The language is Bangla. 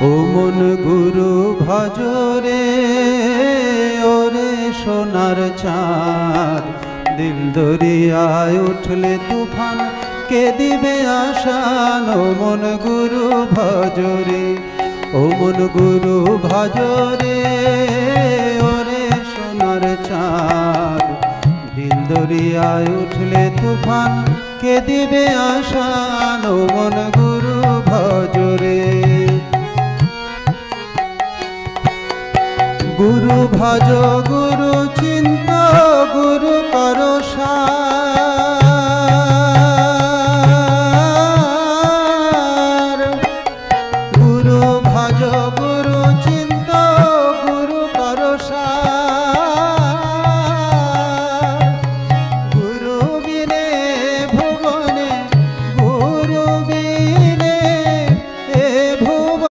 ও মন গুরু ভজরে ওরে সোনার চাঁদ, দিল দরিয়ায় উঠলে তুফান কে দিবে আশান। ও মন গুরু ভজরে, ও মন গুরু ভজরে ওরে সোনার চাঁদ, দিল দরিয়ায় উঠলে তুফান কে দিবে আশান। ও মন গুরু ভজরে, গুরু ভজ গুরু চিন্ত গুরু কর সার। গুরু ভজ গুরু চিন্ত